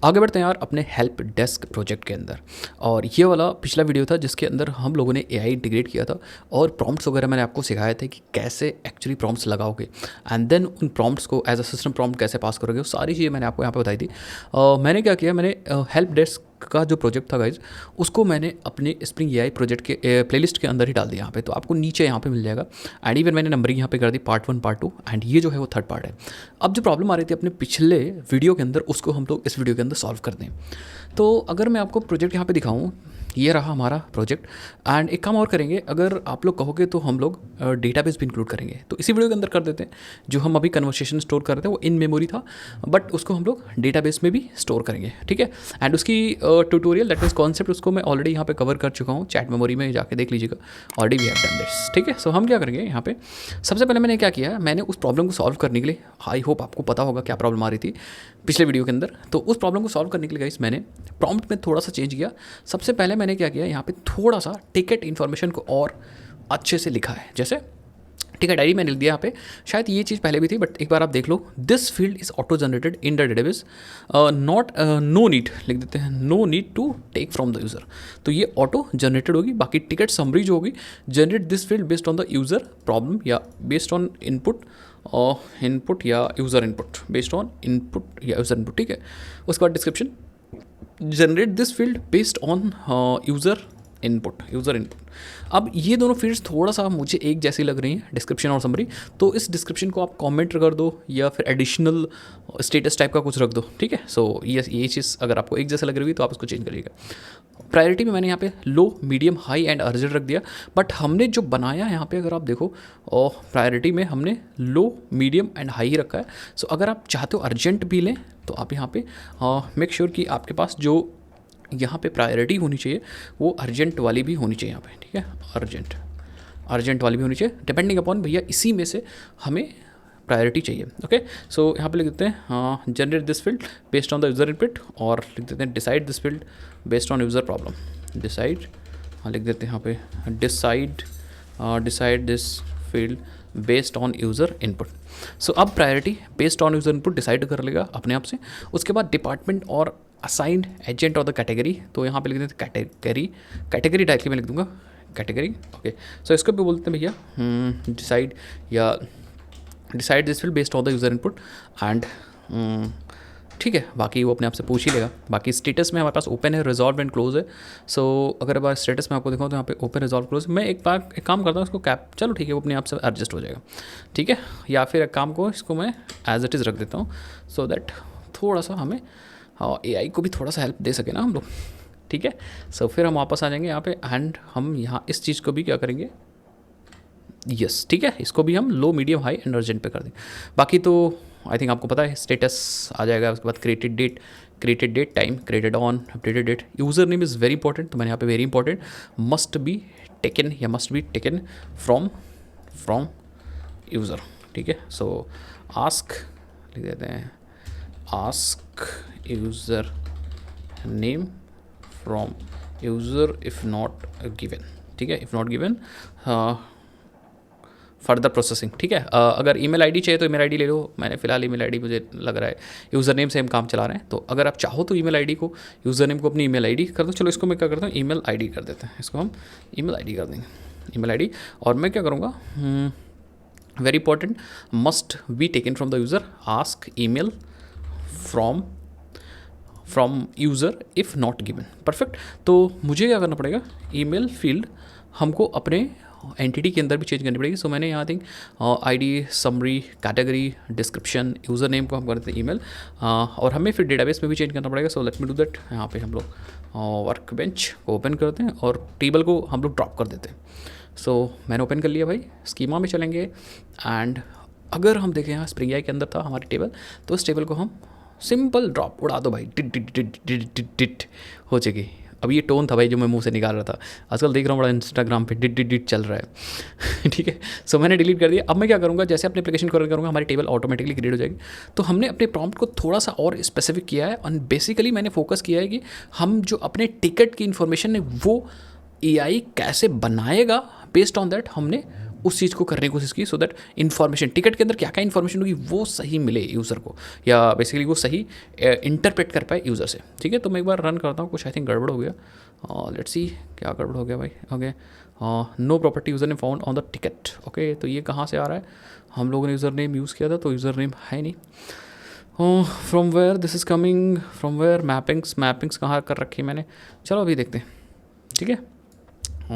आगे बढ़ते हैं यार अपने हेल्प डेस्क प्रोजेक्ट के अंदर। और ये वाला पिछला वीडियो था जिसके अंदर हम लोगों ने एआई इंटीग्रेट किया था और प्रॉम्प्ट्स वगैरह मैंने आपको सिखाए थे कि कैसे एक्चुअली प्रॉम्प्ट्स लगाओगे एंड देन उन प्रॉम्प्ट्स को एज अ सिस्टम प्रॉम्प्ट कैसे पास करोगे, वो सारी चीज़ें मैंने आपको यहाँ पे बताई थी। मैंने क्या किया, मैंने हेल्प डेस्क का जो प्रोजेक्ट था गाइज, उसको मैंने अपने स्प्रिंग एआई प्रोजेक्ट के प्लेलिस्ट के अंदर ही डाल दिया यहाँ पे। तो आपको नीचे यहाँ पे मिल जाएगा एंड इवन मैंने नंबरिंग यहाँ पे कर दी पार्ट 1 पार्ट 2 एंड ये जो है वो थर्ड पार्ट है। अब जो प्रॉब्लम आ रही थी अपने पिछले वीडियो के अंदर, उसको हम लोग इस वीडियो के अंदर सॉल्व कर दें। तो अगर मैं आपको प्रोजेक्ट यहाँ पे दिखाऊँ, ये रहा हमारा प्रोजेक्ट। एंड एक काम और करेंगे, अगर आप लोग कहोगे तो हम लोग डेटाबेस भी इंक्लूड करेंगे, तो इसी वीडियो के अंदर कर देते हैं। जो हम अभी कन्वर्सेशन स्टोर कर रहे थे वो इन मेमोरी था, बट उसको हम लोग डेटाबेस में भी स्टोर करेंगे, ठीक है। एंड उसकी ट्यूटोरियल दैट मीन्स कॉन्सेप्ट उसको मैं ऑलरेडी यहाँ पे कवर कर चुका हूँ, चैट मेमोरी में जाके देख लीजिएगा, already we have done this, ठीक है। सो हम क्या करेंगे यहाँ पे, सबसे पहले मैंने क्या किया, मैंने उस प्रॉब्लम को सॉल्व करने के लिए, आई होप आपको पता होगा क्या प्रॉब्लम आ रही थी पिछले वीडियो के अंदर, तो उस प्रॉब्लम को सॉल्व करने के लिए गाइस मैंने प्रॉम्प्ट में थोड़ा सा चेंज किया। सबसे पहले मैंने क्या किया, यहाँ पे थोड़ा सा टिकट इन्फॉर्मेशन को और अच्छे से लिखा है। जैसे टिकट आईडी मैंने लिख दिया यहाँ पे, शायद ये चीज़ पहले भी थी बट एक बार आप देख लो, this field is auto generated in the database, not no need लिख देते हैं, no need to take from the user. तो ये ऑटो जनरेटेड होगी। बाकी टिकट समरी जो होगी, generate this field based on the user problem या बेस्ड ऑन इनपुट इनपुट या user input, based on input या यूज़र इनपुट, ठीक है। उसके बाद description, generate this field based on user input, user input. अब ये दोनों फील्ड्स थोड़ा सा मुझे एक जैसी लग रही हैं, डिस्क्रिप्शन और समरी, तो इस डिस्क्रिप्शन को आप कमेंट कर दो या फिर एडिशनल स्टेटस टाइप का कुछ रख दो, ठीक है। सो ये चीज़ अगर आपको एक जैसा लग रही है तो आप इसको चेंज करिएगा। प्रायोरिटी में मैंने यहाँ पे लो, मीडियम, हाई एंड अर्जेंट रख दिया, बट हमने जो बनाया यहाँ पे अगर आप देखो, और प्रायोरिटी में हमने लो, मीडियम एंड हाई ही रखा है। सो अगर आप चाहते हो अर्जेंट भी लें तो आप यहाँ पे मेक श्योर कि आपके पास जो यहाँ पे प्रायोरिटी होनी चाहिए वो अर्जेंट वाली भी होनी चाहिए यहाँ पे, ठीक है। अर्जेंट वाली भी होनी चाहिए, डिपेंडिंग अपॉन भैया इसी में से हमें प्रायोरिटी चाहिए, ओके। सो यहाँ पे लिख देते हैं generate this field based on the user input, और लिख देते हैं decide this field based on user problem, decide, लिख देते हैं यहाँ पे decide this field based on user input. So अब priority based on user input decide कर लेगा अपने आप से। उसके बाद डिपार्टमेंट और असाइंड एजेंट और द कैटेगरी, तो यहाँ पे लिख देते हैं कैटेगरी डायरेक्टली मैं लिख दूंगा कैटेगरी, ओके। सो इसको भी बोलते हैं भैया डिसाइड या decide this field based on the user input and, ठीक है। बाकी वो अपने आप से पूछ ही लेगा। बाकी स्टेटस में हमारे पास ओपन है, रिजॉल्व एंड क्लोज है। सो अगर अब स्टेटस में आपको दिखाऊँ तो यहाँ पे ओपन, रिजॉल्व, क्लोज। मैं एक काम करता हूँ, इसको कैप, चलो ठीक है, वो अपने आप से एडजस्ट हो जाएगा, ठीक है। या फिर एक काम को, इसको मैं एज इट इज़ रख देता हूँ सो दैट थोड़ा सा हमें एआई को भी थोड़ा सा हेल्प दे सके ना हम लोग, ठीक है। सो फिर हम वापस आ जाएंगे यहाँ पे एंड हम यहाँ इस चीज़ को भी क्या करेंगे, यस, ठीक है, इसको भी हम लो, मीडियम, हाई एंड अर्जेंट पे कर देंगे। बाकी तो आई थिंक आपको पता है, स्टेटस आ जाएगा, उसके बाद created date time, created on, updated date, user name is very important, तो मैंने यहाँ पे very important, must be taken from user, ठीक है। सो आस्क लिख देते हैं, ask user name from user if not given, ठीक है, if not given further processing, ठीक है। अगर ईमेल आईडी चाहिए तो ईमेल आईडी ले लो, मैंने फिलहाल ईमेल आईडी मुझे लग रहा है यूज़र नेम से हम काम चला रहे हैं, तो अगर आप चाहो तो ईमेल आईडी को, यूज़र नेम को अपनी ईमेल आईडी कर दो। चलो इसको मैं क्या करता हूँ, ईमेल आईडी कर देते हैं, इसको हम ईमेल आईडी कर देंगे, ईमेल आईडी। और मैं क्या करूँगा, very important, must be taken from the user, ask email from user if not given, perfect. तो मुझे क्या करना पड़ेगा, ईमेल फील्ड हमको अपने एंटिटी के अंदर भी चेंज करनी पड़ेगी। सो मैंने यहाँ think ID, summary, category, description, user name को हम करते हैं ईमेल, और हमें फिर डेटाबेस में भी चेंज करना पड़ेगा। So let me do that. यहाँ पे हम लोग वर्क बेंच को ओपन करते हैं और टेबल को हम लोग ड्रॉप कर देते हैं। सो मैंने ओपन कर लिया भाई, स्कीमा में चलेंगे एंड अगर हम देखें यहाँ स्प्रिंग एआई के अंदर था हमारी टेबल, तो इस टेबल को हम सिंपल ड्रॉप उड़ा दो भाई, डिट हो जाएगी। अब ये टोन था भाई जो मैं मुंह से निकाल रहा था, आजकल देख रहा हूँ बड़ा इंस्टाग्राम पे डिट चल रहा है ठीक है। सो मैंने डिलीट कर दिया। अब मैं क्या करूँगा, जैसे अपने एप्लीकेशन को रन करूँगा हमारी टेबल ऑटोमेटिकली क्रिएट हो जाएगी। तो हमने अपने प्रॉम्प्ट को थोड़ा सा और स्पेसिफिक किया है और बेसिकली मैंने फोकस किया है कि हम जो अपने टिकट की इन्फॉर्मेशन है वो एआई कैसे बनाएगा, बेस्ड ऑन दैट हमने उस चीज़ को करने की कोशिश की सो दैट इन्फॉर्मेशन टिकट के अंदर क्या क्या इन्फॉर्मेशन होगी वो सही मिले यूज़र को, या बेसिकली वो सही इंटरप्रेट कर पाए यूज़र से। ठीक है, तो मैं एक बार रन करता हूँ, कुछ आई थिंक गड़बड़ हो गया। लेट्स सी क्या गड़बड़ हो गया भाई। Okay, no property user name found on the ticket. Okay, तो ये कहाँ से आ रहा है? हम लोगों ने यूज़र नेम यूज़ किया था तो यूज़र नेम है नहीं। From where this is coming, from where mappings कहाँ कर रखी है मैंने, चलो अभी देखते हैं। ठीक है,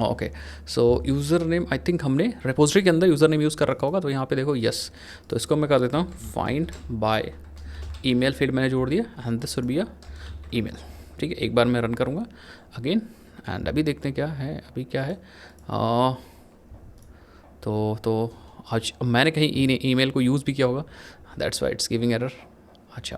okay, so user name I think हमने रेपोजिटरी के अंदर यूज़र नेम यूज़ कर रखा होगा, तो यहाँ पे देखो यस, तो इसको मैं कर देता हूँ फाइंड बाय ईमेल फील्ड मैंने जोड़ दिया and this will be a email. ठीक है, एक बार मैं रन करूँगा अगेन एंड अभी देखते हैं क्या है, अभी क्या है। तो आज मैंने कहीं ईमेल को यूज़ भी किया होगा, that's why it's giving error. अच्छा,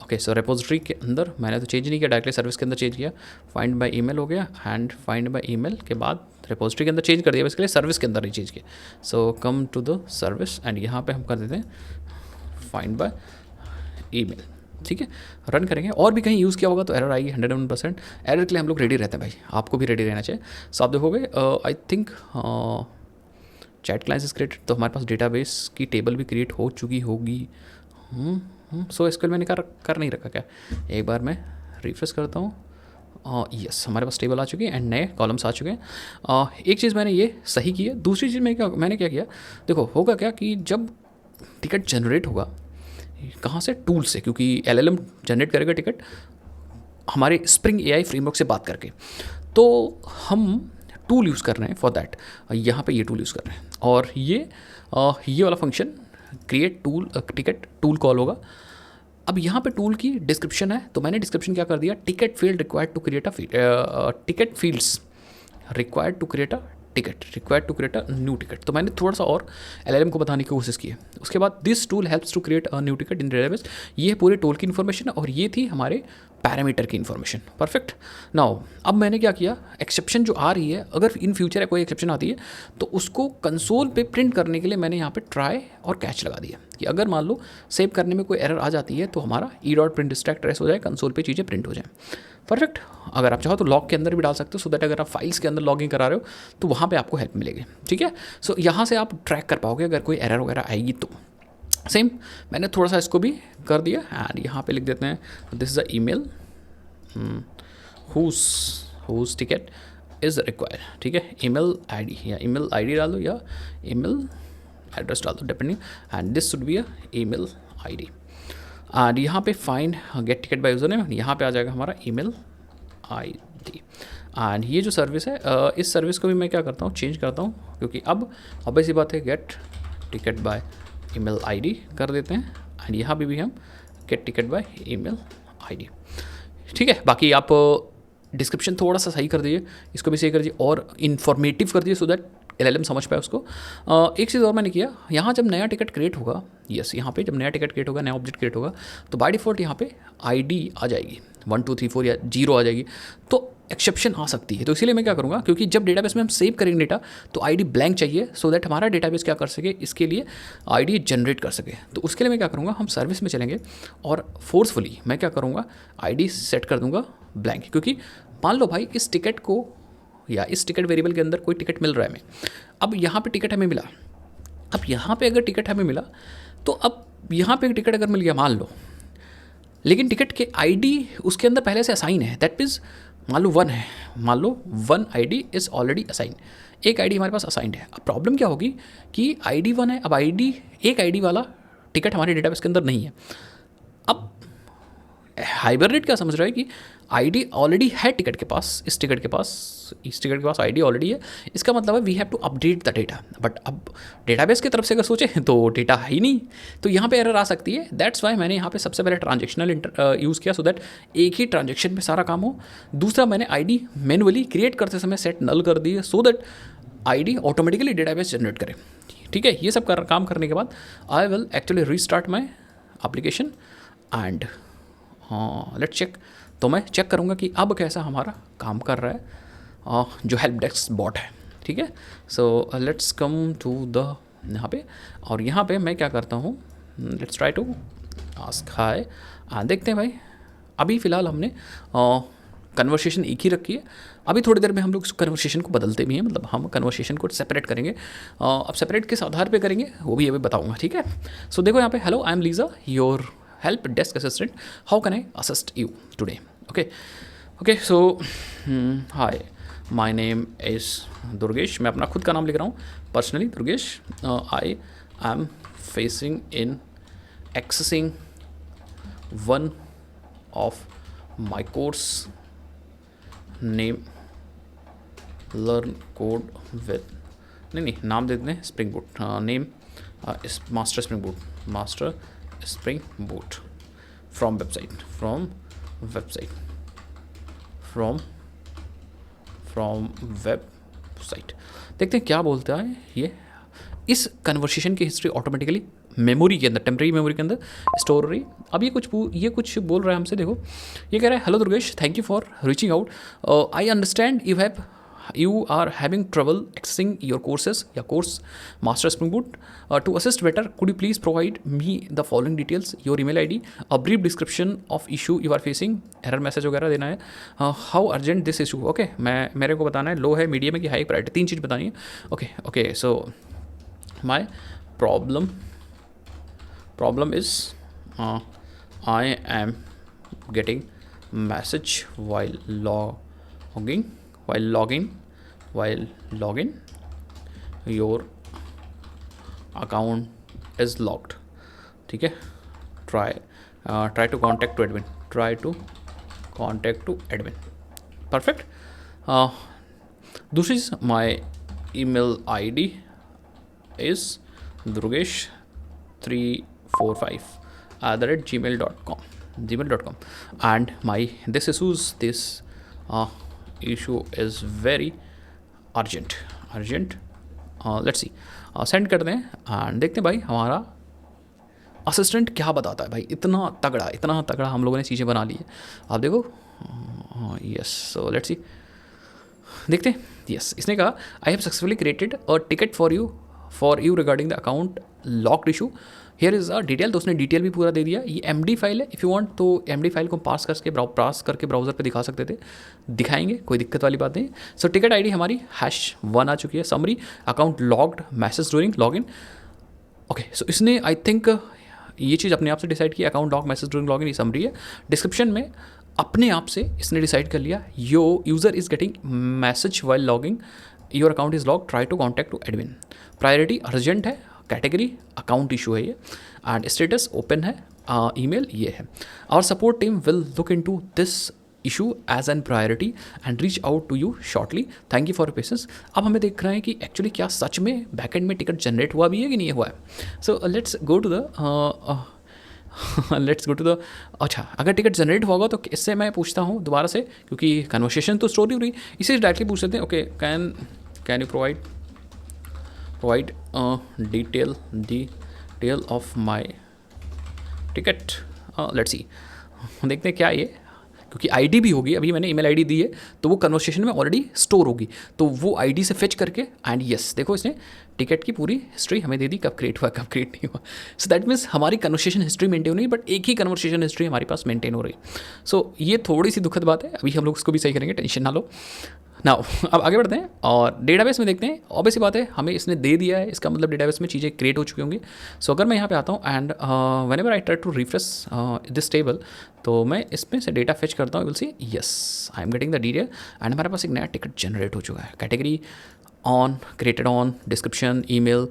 ओके, सो रेपोजिटरी के अंदर मैंने तो चेंज नहीं किया, डायरेक्टली सर्विस के अंदर चेंज किया, फाइंड बाय ईमेल हो गया एंड फाइंड बाय ईमेल के बाद रेपोजिटरी के अंदर चेंज कर दिया, इसके लिए सर्विस के अंदर नहीं चेंज किया। So come to the service and यहाँ पे हम कर देते हैं फाइंड बाय ईमेल। ठीक है, रन करेंगे, और भी कहीं यूज़ किया होगा तो एरर आएगी 101%। एरर के लिए हम लोग रेडी रहते हैं भाई, आपको भी रेडी रहना चाहिए। सो आप देखोगे I think chat client is created, तो हमारे पास डेटाबेस की टेबल भी क्रिएट हो चुकी होगी। सो एसक्यूएल मैंने कर नहीं रखा क्या, एक बार मैं रिफ्रेश करता हूँ। यस, हमारे पास टेबल आ चुकी है एंड नए कॉलम्स आ चुके हैं। एक चीज़ मैंने ये सही की है, दूसरी चीज़ मैंने क्या किया, देखो होगा क्या कि जब टिकट जनरेट होगा कहाँ से, टूल से, क्योंकि एलएलएम जनरेट करेगा टिकट हमारे स्प्रिंग एआई फ्रेमवर्क से बात करके, तो हम टूल यूज़ कर रहे हैं फॉर दैट, यहाँ पे ये टूल यूज़ कर रहे हैं और ये वाला function create tool ticket tool call होगा। अब यहाँ पे टूल की डिस्क्रिप्शन है, तो मैंने डिस्क्रिप्शन क्या कर दिया, ticket field required to create ticket fields required to create a new ticket. तो मैंने थोड़ा सा और एलएलएम को बताने की कोशिश की है। उसके बाद this tool helps to create a new ticket in database, ये पूरे टूल की इन्फॉर्मेशन और ये थी हमारे पैरामीटर की इन्फॉर्मेशन। परफेक्ट। नाउ अब मैंने क्या किया, एक्सेप्शन जो आ रही है, अगर इन फ्यूचर कोई एक्सेप्शन आती है तो उसको कंसोल पे प्रिंट करने के लिए मैंने यहाँ पे ट्राई और कैच लगा दिया कि अगर मान लो सेव करने में कोई एरर आ जाती है तो हमारा ई.प्रिंट स्टैक ट्रेस हो जाए, कंसोल पे चीज़ें प्रिंट हो जाए। परफेक्ट। अगर आप चाहो तो लॉग के अंदर भी डाल सकते हो, सो दैट अगर आप फाइल्स के अंदर लॉगिंग करा रहे हो तो वहाँ पे आपको हेल्प मिलेगी। ठीक है, सो यहाँ से आप ट्रैक कर पाओगे अगर कोई एरर वगैरह आएगी तो। सेम मैंने थोड़ा सा इसको भी कर दिया एंड यहाँ पे लिख देते हैं this is a email whose ticket is required. ठीक है, ईमेल आईडी या ईमेल आईडी डाल दो या ईमेल एड्रेस डाल दो depending, and this should be a email ID. And यहाँ पे find get ticket by user name, यहाँ पे आ जाएगा हमारा ईमेल आईडी। एंड ये जो सर्विस है इस सर्विस को भी मैं क्या करता हूँ, चेंज करता हूँ, क्योंकि अब ऑब्वियस सी बात है get ticket by email ID कर देते हैं एंड यहाँ पे भी हम get ticket by email ID. ठीक है, बाकी आप डिस्क्रिप्शन थोड़ा सा सही कर दीजिए, इसको भी सही कर दीजिए और इन्फॉर्मेटिव कर दीजिए सो दैट एलएलएम समझ पाए उसको। एक चीज़ और मैंने किया, यहाँ जब नया टिकट क्रिएट होगा, यस यहाँ पे जब नया टिकट क्रिएट होगा, नया ऑब्जेक्ट क्रिएट होगा, तो बाय डिफ़ॉल्ट यहाँ पे आईडी आ जाएगी 1 2 3 4 या 0 आ जाएगी, तो एक्सेप्शन आ सकती है। तो इसीलिए मैं क्या करूँगा, क्योंकि जब डेटाबेस में हम सेव करेंगे डेटा तो आईडी ब्लैंक चाहिए सो दैट हमारा डेटाबेस क्या कर सके, इसके लिए आईडी जनरेट कर सके। तो उसके लिए मैं क्या करूँगा, हम सर्विस में चलेंगे और फोर्सफुली मैं क्या करूँगा, आईडी सेट कर दूँगा ब्लैंक, क्योंकि मान लो भाई इस टिकट को या इस टिकट वेरिएबल के अंदर कोई टिकट मिल रहा है हमें, अब यहाँ पे टिकट हमें मिला, अब यहाँ पे अगर टिकट हमें मिला तो अब यहाँ पे एक टिकट अगर मिल गया मान लो, लेकिन टिकट के आईडी उसके अंदर पहले से असाइन है, दैट मीन्स मान लो 1 है, मान लो 1 आईडी इज़ ऑलरेडी असाइन, एक आईडी हमारे पास असाइंड है। अब प्रॉब्लम क्या होगी कि आईडी 1 है, अब एक आईडी वाला टिकट हमारे डेटाबेस के अंदर नहीं है। अब हाइबरनेट क्या समझ रहा है कि आईडी ऑलरेडी है टिकट के पास, इस टिकट के पास आईडी ऑलरेडी है, इसका मतलब है we have to update the data. But अब डेटाबेस की तरफ से अगर सोचें तो डेटा है ही नहीं, तो यहाँ पे एरर आ सकती है। दैट्स वाई मैंने यहाँ पे सबसे पहले ट्रांजेक्शनल यूज़ किया सो दैट एक ही ट्रांजेक्शन पे सारा काम हो। दूसरा मैंने आईडी मैनुअली क्रिएट करते समय सेट नल कर दी है so that ID automatically database generate करे। ठीक है, ये सब काम करने के बाद I will actually restart my application and let's check. तो मैं चेक करूँगा कि अब कैसा हमारा काम कर रहा है जो हेल्प डेस्क बॉट है। ठीक है, so let's come to the यहाँ पे, और यहाँ पे मैं क्या करता हूँ, let's try to ask hi. देखते हैं भाई, अभी फ़िलहाल हमने कन्वर्सेशन एक ही रखी है। अभी थोड़ी देर में हम लोग इस कन्वर्सेशन को बदलते भी हैं, मतलब हम कन्वर्सेशन को सेपरेट करेंगे। अब सेपरेट किस आधार पे करेंगे वो भी अभी बताऊंगा, ठीक है। सो देखो यहाँ पे, hello I am Lisa, your help desk assistant, how can I assist you today. Okay okay, so hi, my name is Durgesh. मैं अपना खुद का नाम लिख रहा हूँ, personally Durgesh. I am facing in accessing one of my course name learn code with, नहीं नाम दे दें spring boot, name master spring boot from website. देखते हैं क्या बोलता है ये। इस कन्वर्सेशन की हिस्ट्री ऑटोमेटिकली मेमोरी के अंदर, टेम्परेरी मेमोरी के अंदर स्टोर हो रही। अब ये कुछ बोल रहा है हमसे। देखो ये कह रहा है, hello Durgesh, thank you for reaching out, I understand you are having trouble accessing your courses या course master spring boot. To assist better, could you please provide me the following details: your email ID, a brief description of issue you are facing, error message वगैरह देना है, how urgent this issue. Okay, मेरे को बताना है लो है, medium है कि हाई प्रायोरिटी, 3 चीज़ बतानी है। Okay, so my problem is I am getting message while logging your account is locked. ठीक है, try to contact to admin. Perfect. दूसरी चीज़, my email ID is durgesh345@gmail.com and this issue is very urgent. Let's see, send कर दें and देखते हैं भाई हमारा assistant क्या बताता है। भाई इतना तगड़ा हम लोगों ने चीज़ें बना ली है, आप देखो। यस, सो लेट्स सी, देखते हैं। यस, इसने कहा, I have successfully created a ticket for you regarding the account locked issue, here is a detail. तो उसने डिटेल भी पूरा दे दिया। ये MD फाइल है, इफ़ यू वांट तो MD फाइल को पास करके ब्राउज़र पे दिखा सकते थे, दिखाएंगे, कोई दिक्कत वाली बात नहीं। सो टिकट ID हमारी #1 आ चुकी है। Summary, account logged, message during login. Okay, so इसने आई थिंक ये चीज़ अपने आप से डिसाइड की, account log message during login, ये समरी है। डिस्क्रिप्शन में अपने आप से इसने डिसाइड कर लिया, user is getting message while logging, your account is log, try to contact to admin. Priority urgent है, कैटेगरी अकाउंट इशू है ये, एंड स्टेटस ओपन है, ईमेल ये है। Our support team will look into this issue as an priority and reach out to you shortly, thank you for your patience. अब हमें देख रहे हैं कि एक्चुअली क्या सच में बैकएंड में टिकट जनरेट हुआ भी है कि नहीं हुआ है। So let's go to the अच्छा, अगर टिकट जनरेट होगा तो इससे मैं पूछता हूँ दोबारा से, क्योंकि कन्वर्सेशन तो स्टोरी हो रही, इसे डायरेक्टली पूछ लेते हैं। Okay, can you provide detail of my ticket. Let's see, देखते हैं क्या ये, क्योंकि ID भी होगी, अभी मैंने ईमेल ID दी है तो वो कन्वर्सेशन में ऑलरेडी स्टोर होगी, तो वो ID से फेच करके, एंड यस देखो इसने टिकट की पूरी हिस्ट्री हमें दे दी, कब क्रिएट हुआ कब क्रिएट नहीं हुआ। सो दैट मीन्स हमारी कन्वर्सेशन हिस्ट्री मेंटेन हो रही है, बट एक ही कन्वर्सेशन हिस्ट्री हमारे पास मेंटेन हो रही है। सो ये थोड़ी सी दुखद बात है, अभी हम लोग उसको भी सही करेंगे, टेंशन ना लो। नाउ अब आगे बढ़ते हैं और डेटाबेस में देखते हैं। ऑब्वियस सी बात है, हमें इसने दे दिया है, इसका मतलब डेटाबेस में चीज़ें क्रिएट हो चुकी होंगी। सो अगर मैं यहाँ पे आता हूँ and whenever I try to refresh this table, तो मैं इसमें से डेटा फेच करता हूँ, will see yes I am getting the detail, and हमारे पास एक नया टिकट जनरेट हो चुका है। Category on, created on, description, email,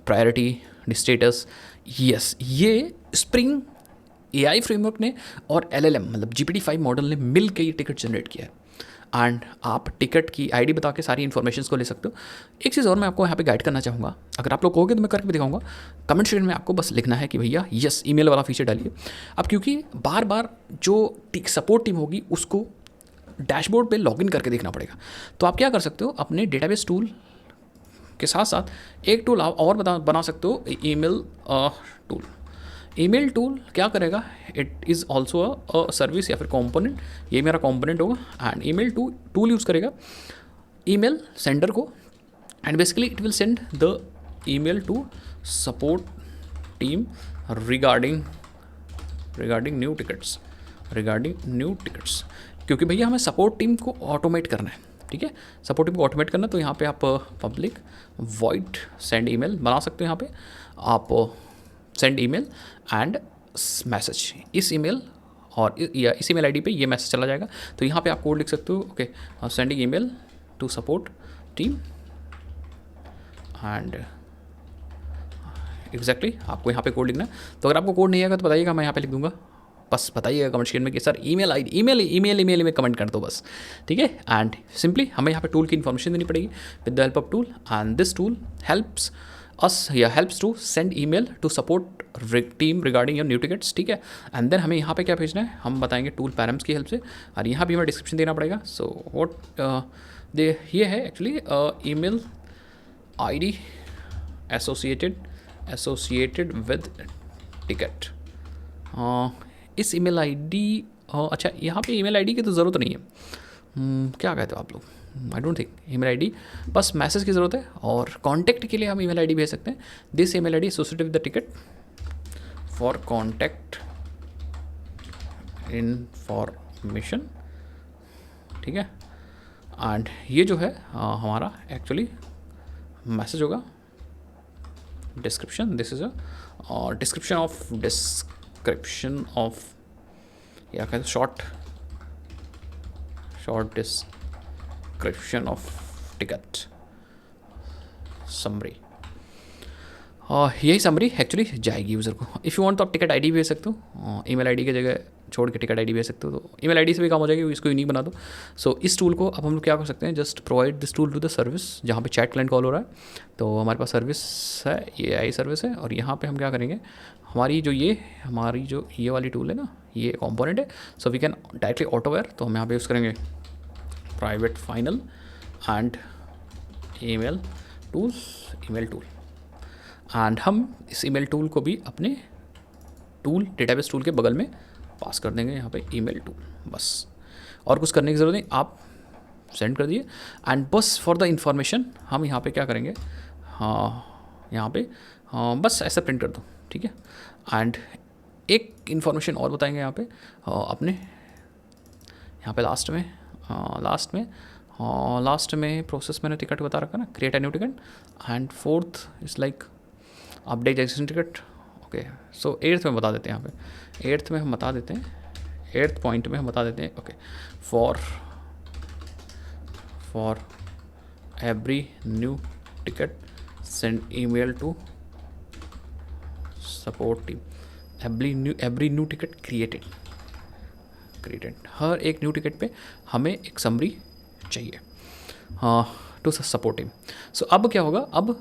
priority, status. Yes, ये स्प्रिंग AI फ्रेमवर्क ने और LLM मतलब GPT-5 मॉडल ने मिल के ये टिकट जनरेट किया है, एंड आप टिकट की ID बता के सारी इन्फॉर्मेशन को ले सकते हो। एक चीज़ और मैं आपको यहाँ पे गाइड करना चाहूँगा, अगर आप लोग कहोगे तो मैं करके भी दिखाऊंगा। कमेंट सेक्शन में आपको बस लिखना है कि भैया यस ईमेल वाला फीचर डालिए। अब क्योंकि बार बार जो सपोर्ट टीम होगी उसको डैशबोर्ड पे लॉगिन करके देखना पड़ेगा, तो आप क्या कर सकते हो, अपने डेटाबेस टूल के साथ साथ एक टूल आप और बना सकते हो, ईमेल टूल क्या करेगा, it is also a service या फिर कॉम्पोनेंट, ये मेरा कॉम्पोनेंट होगा, एंड ईमेल टूल यूज़ करेगा ईमेल सेंडर को, and basically it will send the email to support team regarding new tickets. क्योंकि भैया हमें सपोर्ट टीम को ऑटोमेट करना है, ठीक है, सपोर्ट टीम को ऑटोमेट करना। तो यहाँ पे आप पब्लिक वॉइड सेंड ईमेल बना सकते हो। यहाँ पे आप सेंड ईमेल एंड मैसेज, इस ईमेल और या इस ईमेल आईडी पे ये मैसेज चला जाएगा। तो यहाँ पे आप कोड लिख सकते हो, okay, sending email to support team and exactly आपको यहाँ पे कोड लिखना है। तो अगर आपको कोड नहीं आएगा तो बताइएगा, मैं यहाँ पे लिख दूंगा, बस बताइएगा कमेंट सेक्शन में कि सर ईमेल आईडी ईमेल में कमेंट कर दो बस, ठीक है। एंड सिंपली हमें यहाँ पे टूल की इन्फॉर्मेशन देनी पड़ेगी with the help of tool, and this tool helps us या helps to send email to support team regarding your new tickets, ठीक है। एंड देन हमें यहाँ पे क्या भेजना है हम बताएंगे टूल पैरम्स की हेल्प से, और यहाँ भी हमें डिस्क्रिप्शन देना पड़ेगा। सो व्हाट ये है actually email ID associated with ticket. इस ईमेल आईडी, अच्छा यहाँ पे ईमेल आईडी की तो ज़रूरत नहीं है, क्या कहते हो आप लोग, I don't think email ID, बस मैसेज की ज़रूरत है। और कॉन्टैक्ट के लिए हम ईमेल आईडी भेज सकते हैं, this email ID associated with the ticket for contact information, ठीक है। एंड ये जो है हमारा एक्चुअली मैसेज होगा, description, this is a description of या कहते short description of ticket summary. यही समरी एक्चुअली जाएगी यूज़र को। इफ़ यू वांट तो आप टिकट आईडी भेज सकते हो, ईमेल आईडी की जगह छोड़ के टिकट आईडी भेज सकते हो, तो ईमेल आईडी से भी काम हो जाएगी, इसको यूनिक बना दो। सो इस टूल को अब हम लोग क्या कर सकते हैं, just provide this tool to the service, जहाँ पे चैट क्लाइंट कॉल हो रहा है। तो हमारे पास सर्विस है, ये आई सर्विस है, और यहाँ पे हम क्या करेंगे, हमारी जो ये वाली टूल है ना, ये कॉम्पोनेंट है, सो वी कैन डायरेक्टली ऑटोवेयर। तो हम यहाँ पे यूज़ करेंगे private final and email tool, and हम इस ईमेल टूल को भी अपने टूल डेटाबेस टूल के बगल में पास कर देंगे, यहाँ पे ईमेल टूल, बस और कुछ करने की ज़रूरत नहीं, आप सेंड कर दिए। एंड बस फॉर द इंफॉर्मेशन हम यहाँ पे क्या करेंगे, यहाँ पे बस ऐसा प्रिंट कर दो, ठीक है। एंड एक इन्फॉर्मेशन और बताएंगे यहाँ पे अपने, यहाँ पे लास्ट में प्रोसेस मैंने टिकट बता रखा ना, create a new ticket, and fourth is like update existing ticket, okay. So 8th में बता देते हैं, यहाँ पे 8th में हम बता देते हैं, 8th पॉइंट में हम बता देते हैं, okay, for every new ticket send email to support team, every new ticket created, हर एक न्यू टिकट पे हमें एक समरी चाहिए टू सपोर्ट टीम। सो अब क्या होगा, अब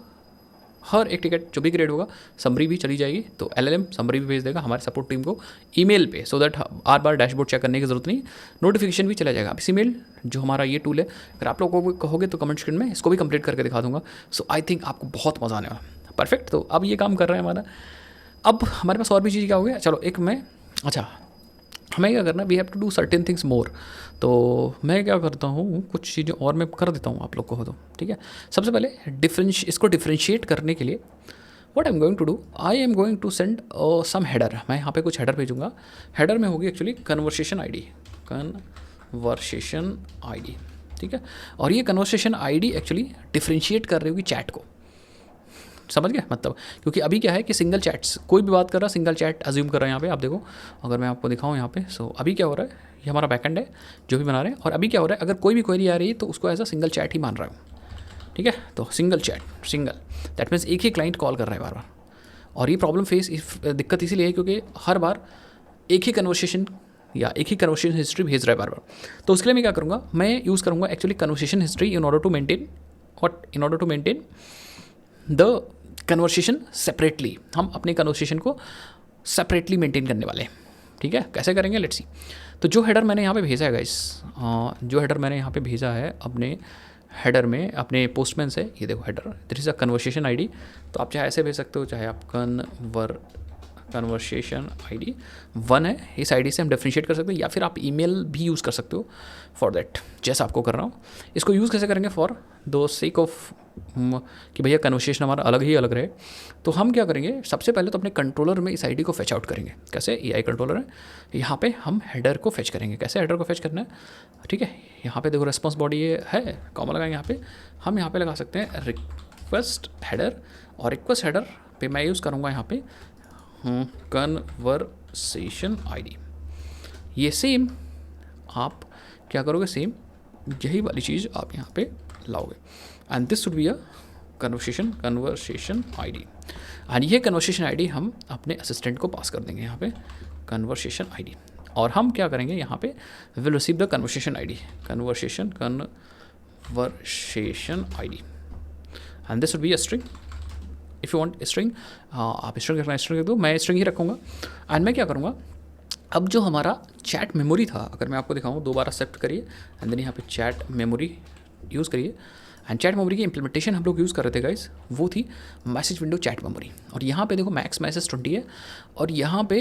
हर एक टिकट जो भी क्रिएट होगा समरी भी चली जाएगी, तो LLM समरी भी भेज देगा हमारे सपोर्ट टीम को ईमेल पे, सो दैट बार बार डैशबोर्ड चेक करने की ज़रूरत नहीं, नोटिफिकेशन भी चला जाएगा। अब इस ईमेल जो हमारा ये टूल है, अगर आप लोगों को कहोगे तो कमेंट सेक्शन में इसको भी कंप्लीट करके दिखा दूंगा। सो आई थिंक आपको बहुत मज़ा आने वाला। परफेक्ट, तो अब ये काम कर रहा है हमारा। अब हमारे पास और भी चीज़ क्या हो गया, चलो एक मैं, अच्छा हमें क्या करना है, we have to do certain things more. तो मैं क्या करता हूँ, कुछ चीज़ें और मैं कर देता हूँ आप लोग को हो तो, ठीक है। सबसे पहले इसको डिफ्रेंशिएट करने के लिए what I am going to do, I am going to send some header. मैं यहाँ पे कुछ हेडर भेजूँगा, हेडर में होगी एक्चुअली कन्वर्सेशन आईडी, ठीक है। और ये कन्वर्सेशन आईडी एक्चुअली डिफ्रेंशिएट कर रही होगी चैट को, समझ गए मतलब, क्योंकि अभी क्या है कि सिंगल चैट्स, कोई भी बात कर रहा है सिंगल चैट अज्यूम कर रहा है यहाँ पे, आप देखो अगर मैं आपको दिखाऊँ यहाँ पे। सो अभी क्या हो रहा है, ये हमारा बैकएंड है जो भी बना रहे हैं, और अभी क्या हो रहा है, अगर कोई भी क्वेरी आ रही है तो उसको एज अ सिंगल चैट ही मान रहा हूँ, ठीक है। तो सिंगल दैट मीन्स एक ही क्लाइंट कॉल कर रहा है बार बार, और ये प्रॉब्लम दिक्कत इसीलिए है क्योंकि हर बार एक ही कन्वर्सेशन या एक ही कन्वर्सेशन हिस्ट्री भेज रहा है बार बार। तो उसके लिए मैं क्या करूँगा, मैं यूज़ करूँगा actually conversation history in order to maintain the conversation separately. हम अपने कन्वर्सेशन को सेपरेटली मेंटेन करने वाले हैं, ठीक है। कैसे करेंगे, लेट्स सी। तो जो हेडर मैंने यहाँ पे भेजा है गाइस, जो हेडर मैंने यहाँ पे भेजा है अपने हेडर में, अपने पोस्टमैन से, ये देखो header, this is a conversation ID. तो आप चाहे ऐसे भेज सकते हो, चाहे आप कन्वर्सेशन आईडी 1 है, इस आईडी से हम डिफरेंशिएट कर सकते हैं, या फिर आप ईमेल भी यूज़ कर सकते हो फॉर दैट, जैसा आपको कर रहा हूँ। इसको यूज़ कैसे करेंगे, फॉर द सेक ऑफ कि भैया कन्वर्सेशन हमारा अलग ही अलग रहे, तो हम क्या करेंगे, सबसे पहले तो अपने कंट्रोलर में इस आईडी को फेच आउट करेंगे। कैसे, एआई कंट्रोलर है, यहाँ पे हम हेडर को फेच करेंगे। कैसे हेडर को फेच करना है, ठीक है, यहाँ पे देखो रेस्पॉन्स बॉडी ये है, कॉमा लगाएंगे यहाँ पे, हम यहाँ पे लगा सकते हैं रिक्वेस्ट हेडर, और रिक्वेस्ट हेडर पे मैं यूज़ करूँगा यहाँ पे कन्वर्सेशन आईडी। ये सेम आप क्या करोगे, सेम यही वाली चीज़ आप यहाँ पे लाओगे, and this should be a conversation ID, and ये कन्वर्सेशन आईडी हम अपने असिस्टेंट को पास कर देंगे यहाँ पे कन्वर्सेशन आईडी, और हम क्या करेंगे यहाँ पे will receive the conversation ID, conversation ID, and this should be a string. If you want string, आप स्ट्रिंग रखना, स्ट्रिंग रख दो, मैं स्ट्रिंग ही रखूँगा। एंड मैं क्या करूँगा, अब जो हमारा चैट मेमोरी था, अगर मैं आपको दिखाऊँ, दोबारा सेलेक्ट करिए एंड देन यहाँ पे चैट मेमोरी यूज़ करिए, एंड चैट मेमोरी की इंप्लीमेंटेशन हम लोग यूज़ कर रहे थे गाइस, वो थी मैसेज विंडो चैट मेमोरी। और यहाँ पे देखो मैक्स मैसेज 20 है, और यहाँ पे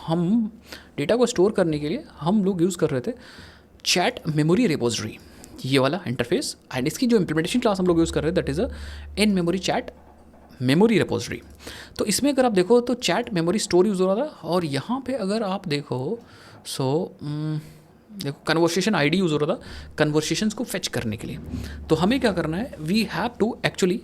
हम डेटा को स्टोर करने के लिए हम लोग यूज़ कर रहे थे चैट मेमोरी रिपोजिटरी, ये वाला इंटरफेस, एंड इसकी जो इंप्लीमेंटेशन क्लास हम लोग यूज़ कर रहे हैं that is a in memory chat memory repository. तो इसमें अगर आप देखो तो चैट मेमोरी स्टोर यूज़ हो रहा था, और यहाँ पे अगर आप देखो देखो कन्वर्सेशन आईडी यूज़ हो रहा था कन्वर्सेशंस को फेच करने के लिए। तो हमें क्या करना है, we have to actually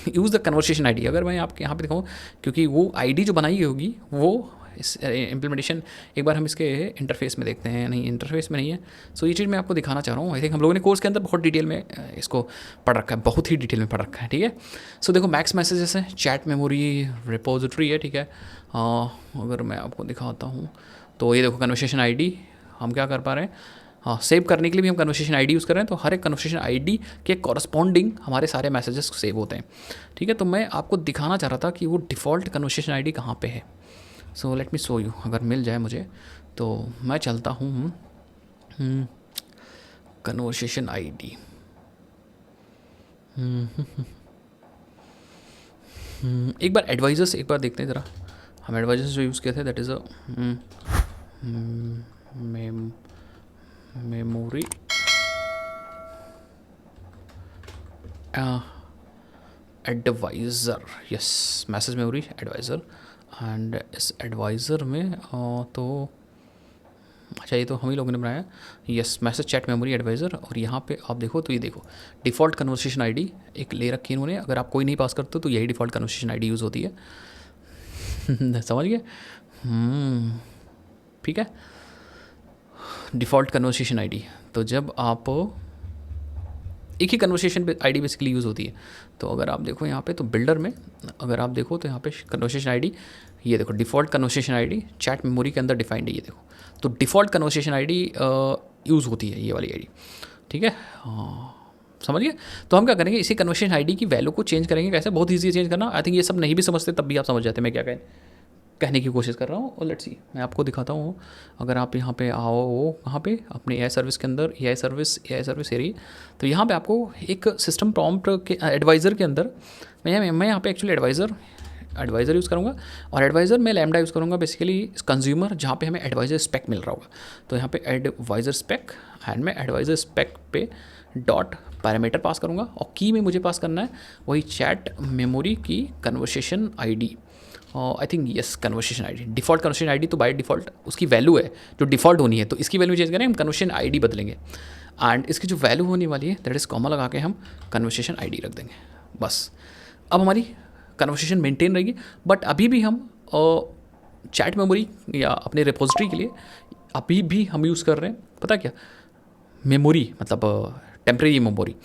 use the conversation ID. अगर मैं आपके यहाँ पे दिखाऊँ, क्योंकि वो आईडी जो बनाई होगी वो इस इम्प्लीमेंटेशन, एक बार हम इसके इंटरफेस में देखते हैं, नहीं इंटरफेस में नहीं है, सो ये चीज़ मैं आपको दिखाना चाह रहा हूँ। आई थिंक हम लोगों ने कोर्स के अंदर बहुत डिटेल में इसको पढ़ रखा है, बहुत ही डिटेल में पढ़ रखा है, ठीक है। सो देखो मैक्स मैसेजेस है, चैट मेमोरी रिपोजिटरी है, ठीक है। अगर मैं आपको दिखाता हूँ तो ये देखो कन्वर्सेशन आईडी हम क्या कर पा रहे हैं, हाँ सेव करने के लिए भी हम कन्वर्सेशन आईडी यूज़ कर रहे हैं, तो हर एक कन्वर्सेशन आईडी के कॉरस्पॉन्डिंग हमारे सारे मैसेजेस सेव होते हैं, ठीक है। तो मैं आपको दिखाना चाह रहा था कि वो डिफ़ॉल्ट कन्वर्सेशन आईडी कहाँ पे है। So let me show you, अगर मिल जाए मुझे तो मैं चलता हूँ कन्वर्सेशन आईडी, एक बार एडवाइजर्स एक बार देखते हैं ज़रा, हम एडवाइजर्स जो यूज़ किए थे that is a memory advisor, yes message memory advisor, and इस एडवाइज़र में तो अच्छा ये तो हम ही लोगों ने बनाया, yes message chat memory advisor. और यहाँ पे आप देखो तो ये देखो डिफ़ॉल्ट कन्वर्सेशन आईडी एक ले रखी है इन्होंने, अगर आप कोई नहीं पास करते तो यही डिफ़ॉल्ट कन्वर्सेशन आईडी यूज़ होती है समझ गए, ठीक है, डिफ़ॉल्ट कन्वर्सेशन आईडी। तो जब आप एक ही कन्वर्सेशन आईडी बेसिकली यूज़ होती है, तो अगर आप देखो यहाँ पे तो बिल्डर में अगर आप देखो तो यहाँ पे कन्वर्सेशन आईडी, ये देखो default conversation ID chat memory के अंदर डिफाइंड है, ये देखो तो डिफ़ॉल्ट कन्वर्सेशन आईडी यूज़ होती है ये वाली आईडी, ठीक है, समझ गए। तो हम क्या करेंगे, इसी कन्वर्सेशन आईडी की वैल्यू को चेंज करेंगे। कैसे, बहुत ईजी चेंज करना, आई थिंक ये सब नहीं भी समझते तब भी आप समझ जाते मैं क्या कहने की कोशिश कर रहा हूँ। और लेट्स सी मैं आपको दिखाता हूँ, अगर आप यहाँ पे आओ कहाँ पे अपने एआई सर्विस के अंदर, एआई सर्विस एरिया, तो यहाँ पे आपको एक सिस्टम प्रॉम्प्ट के एडवाइज़र के अंदर मैं यहाँ पे एक्चुअली एडवाइज़र यूज़ करूँगा, और एडवाइज़र में लैम्डा यूज़ करूँगा बेसिकली कंज्यूमर, जहाँ पे हमें एडवाइज़र स्पेक मिल रहा होगा। तो यहाँ पे एडवाइज़र स्पेक, एंड मैं एडवाइज़र स्पेक पे डॉट पैरामीटर पास करूँगा, और की में मुझे पास करना है वही चैट मेमोरी की conversation ID, I think yes conversation ID, default conversation ID तो बाय डिफ़ॉल्ट उसकी वैल्यू है जो डिफ़ॉल्ट होनी है, तो इसकी वैल्यू चेंज करें, हम कन्वर्सेशन आईडी बदलेंगे, एंड इसकी जो वैल्यू होने वाली है दैट इज़ कॉमा लगा के हम कन्वर्सेशन आईडी रख देंगे, बस। अब हमारी कन्वर्सेशन मेंटेन रहेगी, बट अभी भी हम चैट मेमोरी या अपने रिपोजिटरी के लिए अभी भी हम यूज़ कर रहे हैं, पता क्या, मेमोरी मतलब टेम्परेरी मेमोरी,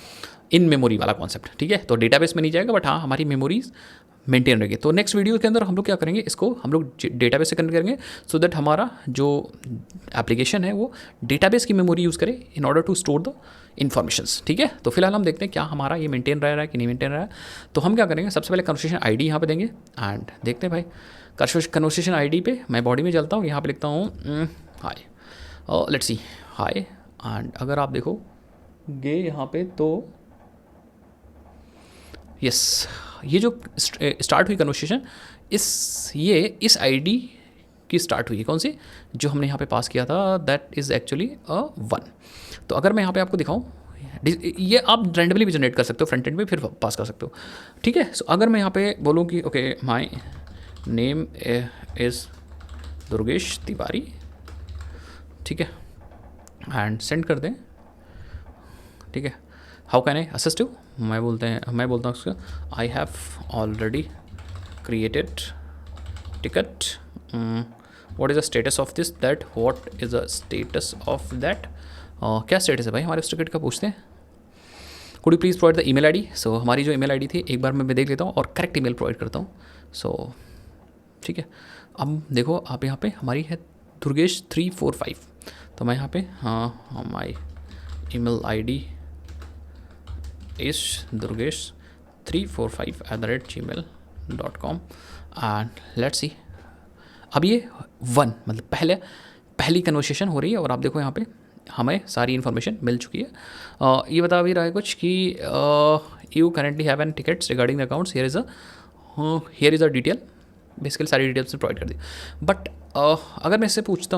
इन मेमोरी वाला कॉन्सेप्ट, ठीक है। तो डेटाबेस में नहीं जाएगा, बट हाँ हमारी मेमोरीज मेंटेन रहेगी। तो नेक्स्ट वीडियो के अंदर हम लोग क्या करेंगे, इसको हम लोग डेटाबेस से कनेक्ट करेंगे, सो दैट हमारा जो एप्लीकेशन है वो डेटाबेस की मेमोरी यूज़ करे in order to store the informations, ठीक है। तो फिलहाल हम देखते हैं क्या हमारा ये मेंटेन रह रहा है कि नहीं मेंटेन रहा है। तो हम क्या करेंगे, सबसे पहले कन्वर्सेशन आईडी यहाँ पे देंगे, एंड देखते हैं भाई कन्वर्सेशन आईडी पे मैं बॉडी में चलता हूँ, यहाँ पे लिखता हूँ हाय, लेट्स सी हाय, एंड अगर आप देखो गे यहाँ पे तो यस ये जो स्टार्ट हुई कन्वर्सेशन इस आईडी की स्टार्ट हुई है कौन सी, जो हमने यहाँ पे पास किया था, दैट इज़ एक्चुअली अ 1। तो अगर मैं यहाँ पे आपको दिखाऊँ, ये आप रैंडमली भी जनरेट कर सकते हो फ्रंट एंड में, फिर पास कर सकते हो, ठीक है। सो अगर मैं यहाँ पे बोलूँ कि okay my name is Durgesh Tiwari, ठीक है, एंड सेंड कर दें, ठीक है। How can I assist you, मैं बोलता हूँ उसका I have already created ticket, what is the status of this, that what is the status of that, क्या स्टेटस है भाई हमारे उस टिकट का, पूछते हैं। Could you please provide the email ID. So हमारी जो ईमेल आईडी थी, एक बार मैं देख लेता हूँ और करेक्ट ईमेल प्रोवाइड करता हूँ। सो ठीक है, अब देखो आप यहाँ पे हमारी है दुर्गेश 345, तो मैं यहाँ पे हाँ माई ईमेल आईडी इस Durgesh 345@gmail.com and let's see. अब ये 1 मतलब पहली कन्वर्सेशन हो रही है और आप देखो यहाँ पे हमें सारी इन्फॉर्मेशन मिल चुकी है। ये बता भी रहा है कुछ कि you currently have an tickets regarding the accounts, here is a detail, basically सारी डिटेल्स प्रोवाइड कर दी। बट अगर मैं इससे पूछता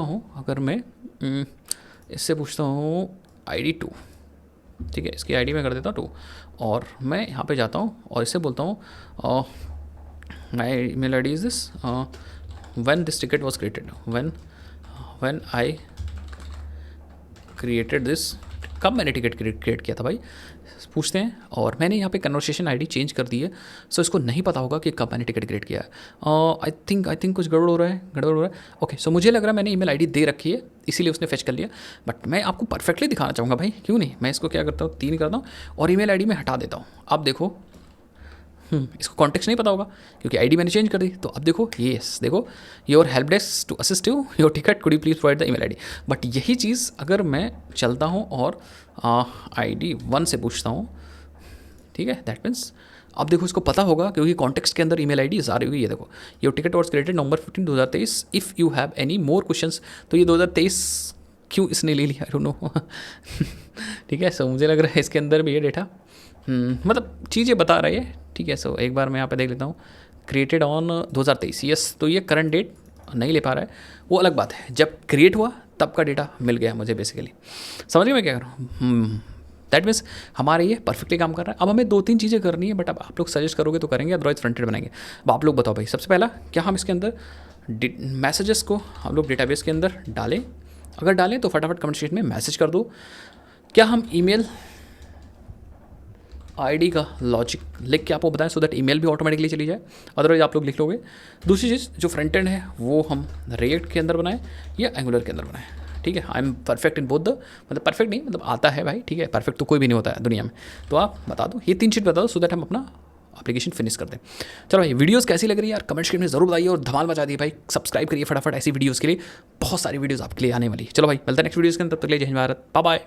हूँ ID 2, ठीक है, इसकी ID मैं कर देता हूँ 2, और मैं यहाँ पे जाता हूँ और इससे बोलता हूँ my email ID is this, when this ticket was created, when I created this, कब मैंने टिकट क्रिएट किया था भाई, पूछते हैं। और मैंने यहाँ पे कन्वर्सेशन आईडी चेंज कर दी है, सो इसको नहीं पता होगा कि कब मैंने टिकट क्रिएट किया है। आई थिंक कुछ गड़बड़ हो रहा है। ओके, सो मुझे लग रहा है मैंने ईमेल आईडी दे रखी है, इसीलिए उसने फेच कर लिया। बट मैं आपको परफेक्टली दिखाना चाहूँगा भाई, क्यों नहीं, मैं इसको क्या करता हूँ 3 करता हूँ और ईमेल आईडी में हटा देता हूँ। अब देखो इसको कॉन्टेक्स्ट नहीं पता होगा क्योंकि आईडी मैंने चेंज कर दी। तो अब देखो येस, देखो your help desk to assist you your ticket, could you please provide the email ID. But यही चीज़ अगर मैं चलता हूँ और ID 1 से पूछता हूँ, ठीक है, दैट मीन्स अब देखो इसको पता होगा क्योंकि कॉन्टेक्स्ट के अंदर ईमेल आईडी आ रही होगी। ये देखो your ticket was created November 15, 2023, if you have any more questions. तो ये 2023 क्यों इसने ले लिया, आई डोंट नो। ठीक है, सो मुझे लग रहा है इसके अंदर भी ये डेटा मतलब चीज़ें बता रही है, ठीक है। सो एक बार मैं यहाँ पे देख लेता हूँ, क्रिएटेड ऑन 2023, यस, तो ये करंट डेट नहीं ले पा रहा है, वो अलग बात है। जब क्रिएट हुआ तब का डेटा मिल गया मुझे, बेसिकली समझ गए मैं क्या कर रहा हूँ। दैट मीन्स हमारे ये परफेक्टली काम कर रहा है। अब हमें 2-3 चीज़ें करनी है, बट अब आप लोग सजेस्ट करोगे तो करेंगे, अदरवाइज फ्रंट एंड बनाएंगे। अब आप लोग बताओ भाई, सबसे पहला क्या हम इसके अंदर मैसेजेस को हम लोग डेटाबेस के अंदर डालें, अगर डालें तो फटाफट कमेंट सेक्शन में मैसेज कर दो। क्या हम ईमेल आईडी का लॉजिक लिख के आपको बताएं, सो दैट ईमेल भी ऑटोमेटिकली चली जाए, अदरवाइज आप लोग लिख लोगे। दूसरी चीज़, जो फ्रंट एंड है वो हम रिएक्ट के अंदर बनाएं या एंगुलर के अंदर बनाएं, ठीक है। I am perfect in both the, मतलब परफेक्ट नहीं, मतलब आता है भाई, ठीक है, परफेक्ट तो कोई भी नहीं होता है दुनिया में। तो आप बता दो, ये 3 चीज़ बता दो, सो दैट हम अपना एप्लीकेशन फिनिश कर दें। चलो भाई, वीडियोस कैसी लग रही है यार, कमेंट सेक्शन में जरूर बताइए और धमाल मचा दिए भाई। सब्सक्राइब करिए फटाफट, ऐसी वीडियोस के लिए बहुत सारी वीडियोस आपके लिए आने वाली है। चलो भाई, मिलता है नेक्स्ट वीडियोस के अंदर, तब तक के लिए जय हिंद भारत, बाय बाय।